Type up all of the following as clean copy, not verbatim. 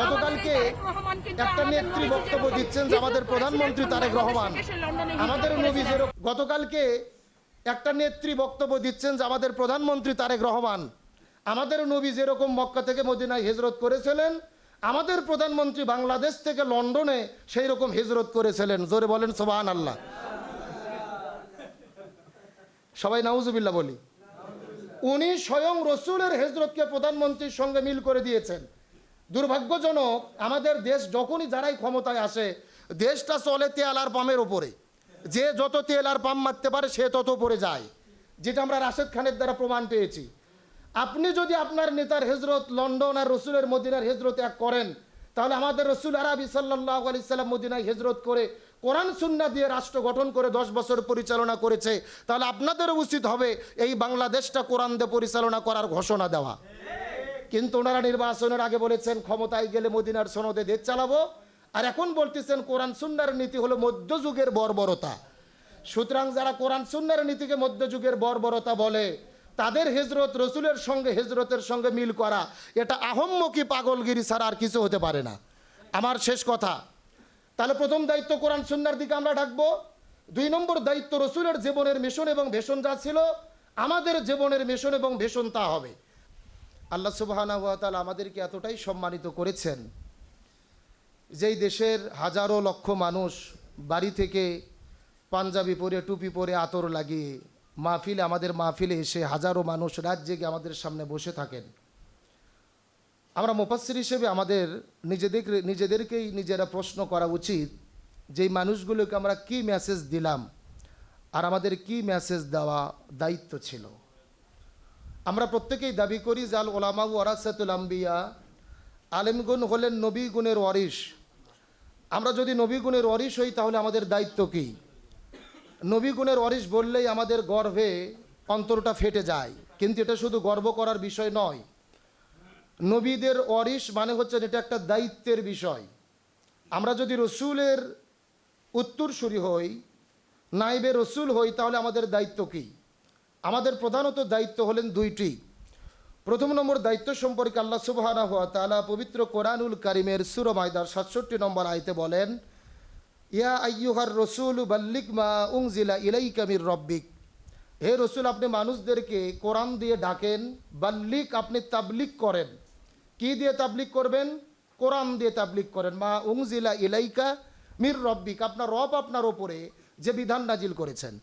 গতকালকে একটা নেত্রী বক্তব্য দিচ্ছেন যে আমাদের প্রধানমন্ত্রী তারেক রহমান আমাদের নবী গতকালকে একটা নেত্রী বক্তব্য দিচ্ছেন যে আমাদের প্রধানমন্ত্রী তারেক রহমান আমাদের নবী যেরকম মক্কা থেকে মদিনায় হিজরত করেছিলেন আমাদের প্রধানমন্ত্রী বাংলাদেশ থেকে লন্ডনে সেই রকম হিজরত করেছিলেন। জোরে বলেন সুবহানাল্লাহ। সবাই নাউজুবিল্লাহ বলি। উনি স্বয়ং রসুলের হিজরতকে প্রধানমন্ত্রীর সঙ্গে মিল করে দিয়েছেন। দুর্ভাগ্যজনক, আমাদের দেশ যখনই যারাই ক্ষমতায় আসে দেশটা চলে তেল আর পামের ওপরে। যে যত তেল আর পাম মারতে পারে সে তত উপরে যায়, যেটা আমরা রাশেদ খানের দ্বারা প্রমাণ পেয়েছি। আপনি যদি আপনার নেতার হিজরত লন্ডন আর রসুলের মদিনার হিজরত এক করেন, তাহলে আমাদের রসুল আরবি সাল্লাল্লাহু আলাইহি সাল্লাম মদিনায় হিজরত করে কোরআন সুন্নাহ দিয়ে রাষ্ট্র গঠন করে 10 বছর পরিচালনা করেছে। তাহলে আপনাদেরও উচিত হবে এই বাংলাদেশটা কোরআন দিয়ে পরিচালনা করার ঘোষণা দেওয়া। কিন্তু ওনারা নির্বাচনের আগে বলেছেন ক্ষমতায় গেলে মদিনার সনদে দেশ চালাবো, আর এখন বলতেছেন কোরআন সুন্নাহর নীতি হলো মধ্যযুগের বর্বরতা। সুতরাং যারা কোরআন সুন্নাহর নীতিকে মধ্যযুগের বর্বরতা বলে তাদের হিজরত রসুলের সঙ্গে হিজরতের সঙ্গে মিল করা এটা আহম্মকি পাগলগিরি ছাড়া আর কিছু হতে পারে না। আমার শেষ কথা, তাহলে প্রথম দায়িত্ব কোরআন সুন্নাহর দিকে আমরা ডাকবো। 2 নম্বর দায়িত্ব রসুলের জীবনের মিশন এবং ভীষণ যা ছিল আমাদের জীবনের মিশন এবং ভীষণ তা হবে। আল্লাহ সুবহানাহু ওয়া তাআলা আমাদেরকে এতটাই সম্মানিত করেছেন, যেই দেশের হাজারো লক্ষ মানুষ বাড়ি থেকে পাঞ্জাবি পরে টুপি পরে আতর লাগিয়ে মাহফিলে আমাদের মাহফিলে এসে হাজারো মানুষ রাত জেগে আমাদের সামনে বসে থাকেন। আমরা মুফাসসির হিসেবে আমাদের নিজেদেরকেই নিজেরা প্রশ্ন করা উচিত, যেই মানুষগুলোকে আমরা কি মেসেজ দিলাম আর আমাদের কি মেসেজ দেওয়া দায়িত্ব ছিল। আমরা প্রত্যেকেই দাবি করি যে আল উলামা ওয়ারাসাতুল আম্বিয়া, আলেমগুণ হলেন নবী গুণের ওয়ারিশ। আমরা যদি নবী গুণের ওয়ারিশ হই তাহলে আমাদের দায়িত্ব কি? নবী গুণের ওয়ারিশ বললেই আমাদের গর্বে অন্তরটা ফেটে যায়, কিন্তু এটা শুধু গর্ব করার বিষয় নয়। নবীদের ওয়ারিশ মানে হচ্ছে এটা একটা দায়িত্বের বিষয়। আমরা যদি রসুলের উত্তরসূরি হই, নাইবে রসুল হই, তাহলে আমাদের দায়িত্ব কি? আমাদের প্রধানত দায়িত্ব হলেন 2টি। প্রথম নম্বর দায়িত্ব সম্পর্কে আল্লাহ সুবহানাহু ওয়া তাআলা পবিত্র কোরআনুল কারীমের সূরা মাইদার 67 নম্বর আয়াতে বলেন, ইয়া আইয়ুহার রসুল বাল্লিগ মা উনজিলা ইলাইকা মির রব্বিক। হে রসুল, আপনি মানুষদেরকে কোরআন দিয়ে ডাকেন। বাল্লিগ, আপনি তাবলিগ করেন। কি দিয়ে তাবলিগ করবেন? কোরআন দিয়ে তাবলিগ করেন। মা উনজিলা ইলাইকা মির রব্বিক, আপনার রব আপনার ওপরে যে বিধান নাজিল করেছেন।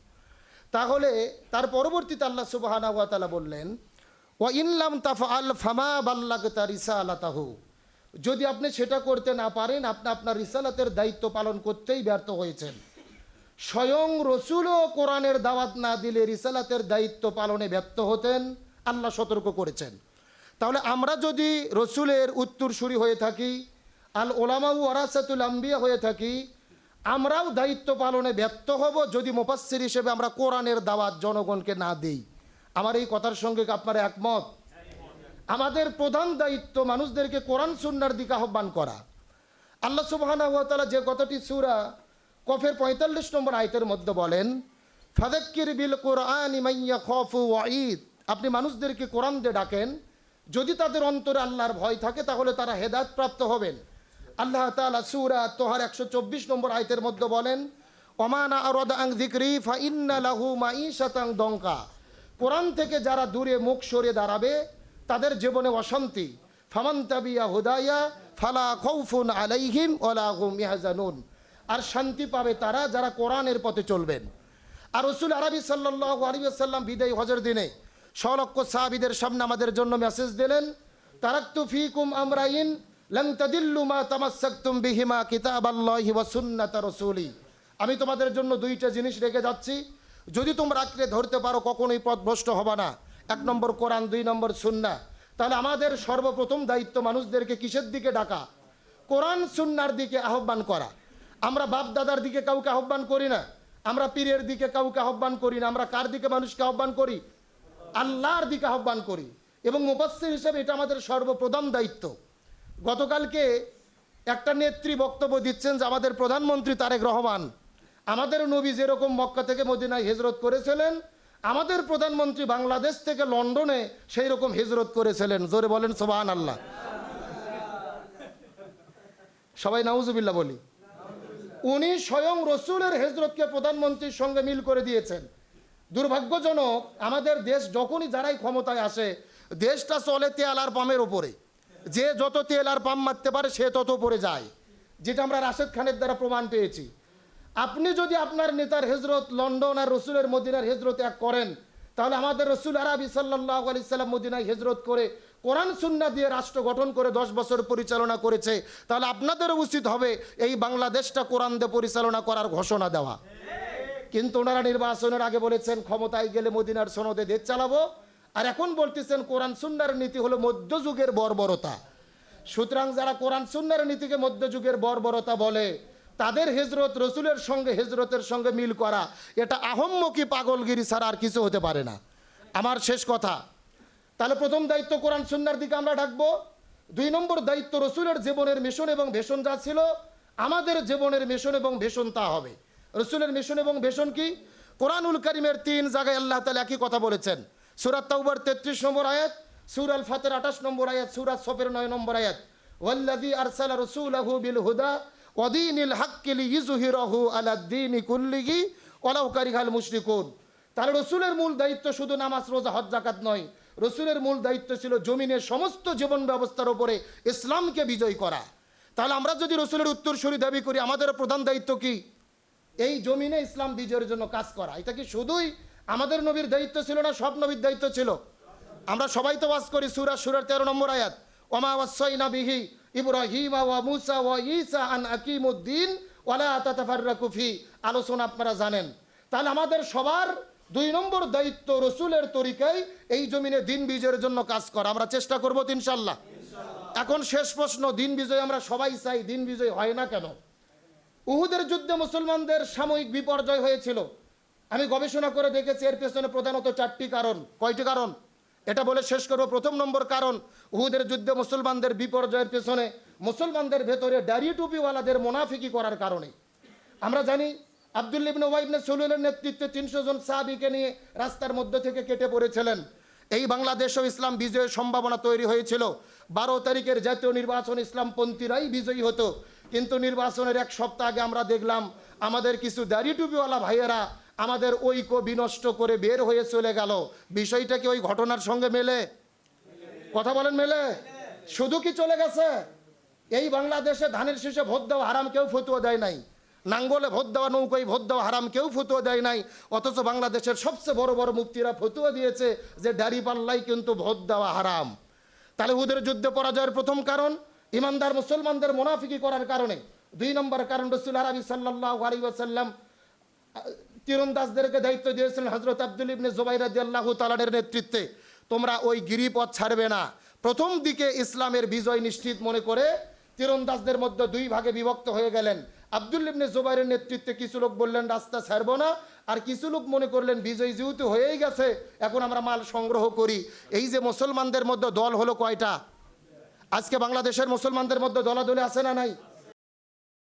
তাহলে তার পরবর্তীতে আল্লাহ সুবহানাহু ওয়া তাআলা বললেন, ওয়া ইন লাম তাফআল ফামা বাল্লাগতা রিসালাতাহু। যদি আপনি সেটা করতে না পারেন আপনি আপনার রিসালাতের দায়িত্ব পালন করতেই ব্যর্থ হয়েছেন। স্বয়ং রসুলও কোরআনের দাওয়াত না দিলে রিসালাতের দায়িত্ব পালনে ব্যর্থ হতেন, আল্লাহ সতর্ক করেছেন। তাহলে আমরা যদি রসুলের উত্তরসূরি হয়ে থাকি, আল উলামা ওয়ারাসাতুল আম্বিয়া হয়ে থাকি, আমরাও দায়িত্ব পালনে ব্যর্থ হব যদি মুফাসসির হিসেবে আমরা কোরআনের দাওয়াত জনগণকে না দেই। আমার এই কথার সঙ্গে আপনারা একমত? আমাদের প্রধান দায়িত্ব মানুষদেরকে কোরআন সুন্নাহর দিকে আহ্বান করা। আল্লাহ সুবহানাহু ওয়া তাআলা যে কথাটি সূরা কফের 45 নম্বর আয়াতের মধ্যে বলেন, ফাযাক্কির বিল কুরআনি মান ইয়াখাফু ওয়াঈদ। আপনি মানুষদেরকে কোরআন দিয়ে ডাকেন, যদি তাদের অন্তরে আল্লাহর ভয় থাকে তাহলে তারা হেদায়েত প্রাপ্ত হবেন। আল্লাহ তাআলা সূরা তোহার 124 নম্বর আয়াতের মধ্যে বলেন, ওমানা আরাদা আন যিকরি ফা ইন্না লাহু মাঈশাতান দঙ্কা। কোরআন থেকে যারা দূরে মুখ সরিয়ে দাঁড়াবে তাদের জীবনে অশান্তি। ফামান তাবিয়া হুদায়া ফালা খাউফুন আলাইহিম ওয়ালা হুম ইয়াহজানুন। আর শান্তি পাবে তারা যারা কোরআনের পথে চলবেন। আর রাসূল আরবি সাল্লাল্লাহু আলাইহি ওয়াসাল্লাম বিদায় হজের দিনে সলক্ষ সাহাবীদের সামনে আমাদের জন্য মেসেজ দিলেন, তারাকতু ফীকুম আমরাইন লান তাদিল্লু মা তামাসসাকতুম বিহিমা কিতাবাল্লাহি ওয়া সুন্নাতা রাসূলি। আমি তোমাদের জন্য 2টা জিনিস রেখে যাচ্ছি, যদি তোমরা আঁকড়ে ধরতে পারো কখনোই পথভ্রষ্ট হবে না। 1 নম্বর কোরআন, 2 নম্বর সুন্নাহ। তাহলে আমাদের সর্বপ্রথম দায়িত্ব মানুষদেরকে কিসের দিকে ডাকা? কোরআন সুন্নাহর দিকে আহ্বান করা। আমরা বাপ দাদার দিকে কাউকে আহ্বান করি না, আমরা পীরের দিকে কাউকে আহ্বান করি না। আমরা কার দিকে মানুষকে আহ্বান করি? আল্লাহর দিকে আহ্বান করি। এবং মুফাসসির হিসেবে এটা আমাদের সর্বপ্রধান দায়িত্ব। গতকালকে একটা নেত্রী বক্তব্য দিচ্ছেন যে আমাদের প্রধানমন্ত্রী তারেক রহমান আমাদের নবী যেরকম মক্কা থেকে মদিনায় হিজরত করেছিলেন আমাদের প্রধানমন্ত্রী বাংলাদেশ থেকে লন্ডনে সেই রকম হিজরত করেছিলেন। জোরে বলেন সুবহানাল্লাহ। সবাই নাউজুবিল্লাহ বলি। উনি স্বয়ং রসুলের হিজরতকে প্রধানমন্ত্রীর সঙ্গে মিল করে দিয়েছেন। দুর্ভাগ্যজনক, আমাদের দেশ যখনই যারাই ক্ষমতায় আসে, দেশটা চলে তেল আর পামের ওপরে। যে যত তেল আর পাম মারতে পারে সে তত উপরে যায়, যেটা আমরা রাশেদ খানের দ্বারা প্রমাণ পেয়েছি। আপনি যদি আপনার নেতার হিজরত লন্ডন আর রসুলের মদিনার হিজরত এক করেন, তাহলে আমাদের রসুল আরবি সাল্লাল্লাহু আলাইহি সাল্লাম মদিনায় হিজরত করে কোরআন সুন্নাহ দিয়ে রাষ্ট্র গঠন করে 10 বছর পরিচালনা করেছে। তাহলে আপনাদেরও উচিত হবে এই বাংলাদেশটা কোরআন দিয়ে পরিচালনা করার ঘোষণা দেওয়া। কিন্তু ওনারা নির্বাচনের আগে বলেছেন ক্ষমতায় গেলে মদিনার সনদে দেশ চালাবো, আর এখন বলতেছেন কোরআন সুন্নাহর নীতি হলো মধ্যযুগের বর্বরতা। সুতরাং যারা কোরআন সুন্নাহর নীতিকে মধ্যযুগের বর্বরতা বলে, তাদের হিজরত রসুলের সঙ্গে হিজরতের সঙ্গে মিল করা এটা আহম্মকি পাগলগিরি ছাড়া আর কিছু হতে পারে না। আমার শেষ কথা, তাহলে প্রথম দায়িত্ব কোরআন সুন্নাহর দিকে আমরা ডাকবো। 2 নম্বর দায়িত্ব রসুলের জীবনের মিশন এবং ভীষণ যা ছিল, আমাদের জীবনের মিশন এবং ভীষণ তা হবে। রসুলের মিশন এবং ভীষণ কি? কোরআনুল কারীমের 3 জায়গায় আল্লাহ তাআলা একই কথা বলেছেন। সূরা তাওবার 33 নম্বর আয়াত, সূরা আল ফাতির 28 নম্বর আয়াত, সূরা সফের 9 নম্বর আয়াত, ওয়াল্লাযী আরসালা রাসূলাহু বিল হুদা ওয়া দীনিল হাক্কি লিইয়ুযহিরাহু আলাদ-দীনি কুল্লিহি ওয়ালাউ কারিহাল মুশরিকুন। তাহলে রসুলের মূল দায়িত্ব শুধু নামাজ, রোজা, হজ, যাকাত নয়। রসুলের মূল দায়িত্ব ছিল জমিনের সমস্ত জীবন ব্যবস্থার উপরে ইসলামকে বিজয় করা। তাহলে আমরা যদি রসুলের উত্তরসূরি দাবি করি, আমাদের প্রধান দায়িত্ব কি? এই জমিনে ইসলাম বিজয়ের জন্য কাজ করা। এটা কি শুধুই আমাদের নবীর দায়িত্ব ছিল না, সব নবীর দায়িত্ব ছিল? আমরা সবাই তো ওয়াজ করি সূরা শুরার 13 নম্বর আয়াত, ওমা ওয়াসাইনা বিহি ইব্রাহিমা ওয়া মুসা ওয়া ঈসা আন আকিমুদ্দিন ওয়া লা তাতাফাররাকু ফি। আলোচনা আপনারা জানেন। তাহলে আমাদের সবার 2 নম্বর দায়িত্ব রসুলের তরিকায় এই জমিনে দিন বিজয়ের জন্য কাজ করা। আমরা চেষ্টা করবো ইনশাআল্লাহ। এখন শেষ প্রশ্ন, দিন বিজয় আমরা সবাই চাই, দিন বিজয় হয় না কেন? উহুদের যুদ্ধে মুসলমানদের সাময়িক বিপর্যয় হয়েছিল। আমি গবেষণা করে দেখেছি এর পেছনে প্রধানত 4টি কারণ। কয়টি কারণ? এটা বলে শেষ করব। প্রথম নম্বর কারণ, উহুদের যুদ্ধে মুসলমানদের বিপর্যয়ের পেছনে মুসলমানদের ভেতরে দাড়ি টুপিওয়ালাদের মুনাফিকি করার কারণে। আমরা জানি আব্দুল্লাহ ইবনে উবাই ইবনে সুলুলের নেতৃত্বে 300 জন সাহাবীকে নিয়ে রাস্তার মধ্যে থেকে কেটে পড়েছিলেন। এই বাংলাদেশেও ইসলাম বিজয়ের সম্ভাবনা তৈরি হয়েছিল। 12 তারিখের জাতীয় নির্বাচন ইসলামপন্থীরাই বিজয়ী হতো, কিন্তু নির্বাচনের 1 সপ্তাহ আগে আমরা দেখলাম আমাদের কিছু দাড়ি টুপিওয়ালা ভাইয়েরা আমাদের ঐক্য বিনষ্ট করে বের হয়ে চলে গেল। বিষয়টা কি ওই ঘটনার সঙ্গে মেলে? কথা বলেন, মেলে? শুধু কি চলে গেছে? এই বাংলাদেশে ধানের শীষে ভোট দেওয়া হারাম কেউ ফতোয়া দেয় নাই, নাঙ্গলে ভোট দেওয়া, নৌকায় ভোট দেওয়া হারাম কেউ ফতোয়া দেয় নাই। অথচ বাংলাদেশের সবচেয়ে বড় বড় মুফতিরা ফতোয়া দিয়েছে যে দাড়ি পাল্লাই কিন্তু ভোট দেওয়া হারাম। তাহলে উহুদের যুদ্ধে পরাজয়ের প্রথম কারণ ইমানদার মুসলমানদের মুনাফিকি করার কারণে। 2 নম্বর কারণ, রাসূল আরবি সাল্লাল্লাহু আলাইহি ওয়াসাল্লাম তীরন্দাজদেরকে দায়িত্ব দিয়েছিলেন হযরত আব্দুল্লাহ ইবনে জুবাইর রাদিয়াল্লাহু তাআলার নেতৃত্বে, তোমরা ওই গিরিপথ ছাড়বে না। প্রথম দিকে ইসলামের বিজয় নিশ্চিত মনে করে তীরন্দাজদের মধ্যে 2 ভাগে বিভক্ত হয়ে গেলেন। আব্দুল্লাহ ইবনে জুবাইরের নেতৃত্বে কিছু লোক বললেন রাস্তা ছাড়বো না, আর কিছু লোক মনে করলেন বিজয় যেহেতু হয়েই গেছে এখন আমরা মাল সংগ্রহ করি। এই যে মুসলমানদের মধ্যে দল হলো কয়টা? আজকে বাংলাদেশের মুসলমানদের মধ্যে দলাদলি আছে না নাই?